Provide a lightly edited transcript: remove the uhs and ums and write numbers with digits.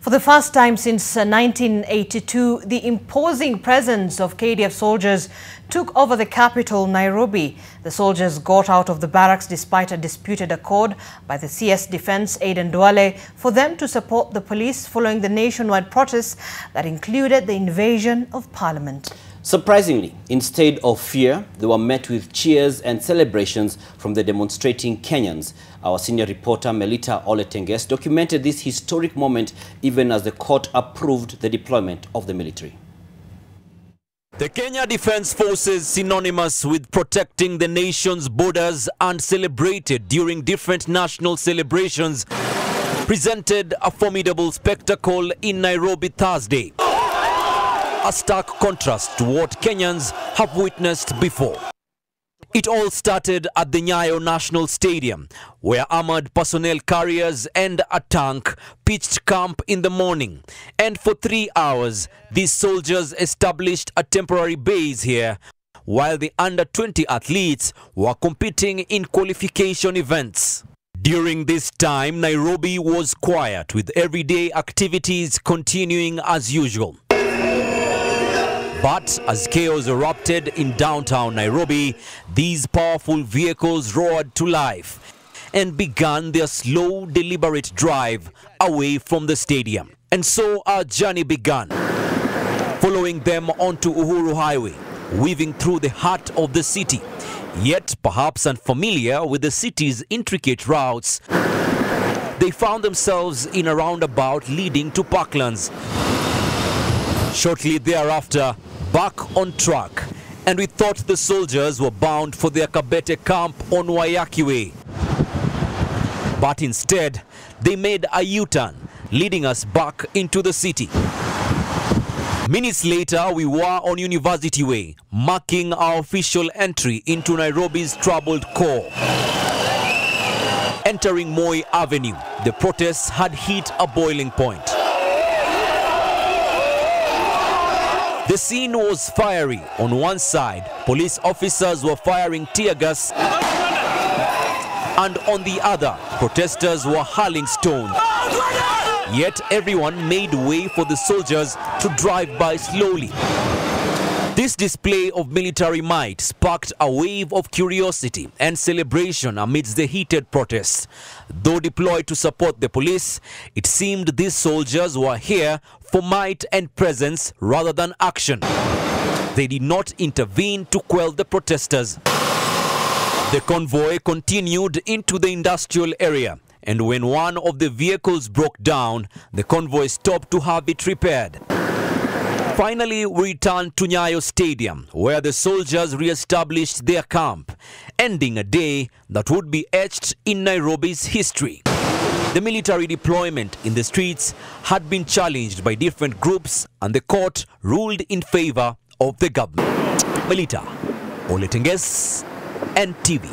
For the first time since 1982, the imposing presence of KDF soldiers took over the capital, Nairobi. The soldiers got out of the barracks despite a disputed accord by the CS Defence Aden Duale for them to support the police following the nationwide protests that included the invasion of Parliament. Surprisingly, instead of fear, they were met with cheers and celebrations from the demonstrating Kenyans. Our senior reporter Melita Oletenges documented this historic moment even as the court approved the deployment of the military. The Kenya Defence Forces, synonymous with protecting the nation's borders and celebrated during different national celebrations, presented a formidable spectacle in Nairobi Thursday. A stark contrast to what Kenyans have witnessed before. It all started at the Nyayo National Stadium, where armored personnel carriers and a tank pitched camp in the morning. And for 3 hours, these soldiers established a temporary base here, while the under-20 athletes were competing in qualification events. During this time, Nairobi was quiet, with everyday activities continuing as usual. But as chaos erupted in downtown Nairobi, these powerful vehicles roared to life and began their slow, deliberate drive away from the stadium. And so our journey began, following them onto Uhuru Highway, weaving through the heart of the city. Yet, perhaps unfamiliar with the city's intricate routes, they found themselves in a roundabout leading to Parklands. Shortly thereafter, back on track, and we thought the soldiers were bound for their Kabete camp on Waiyaki Way. But instead, they made a U-turn, leading us back into the city. Minutes later, we were on University Way, marking our official entry into Nairobi's troubled core. Entering Moi Avenue, the protests had hit a boiling point. The scene was fiery. On one side, police officers were firing tear gas, and on the other, protesters were hurling stones. Yet everyone made way for the soldiers to drive by slowly. This display of military might sparked a wave of curiosity and celebration amidst the heated protests. Though deployed to support the police, it seemed these soldiers were here for might and presence rather than action. They did not intervene to quell the protesters. The convoy continued into the industrial area, and when one of the vehicles broke down, the convoy stopped to have it repaired. Finally, we returned to Nyayo Stadium, where the soldiers re-established their camp, ending a day that would be etched in Nairobi's history. The military deployment in the streets had been challenged by different groups, and the court ruled in favor of the government. Melita Oletenges, NTV.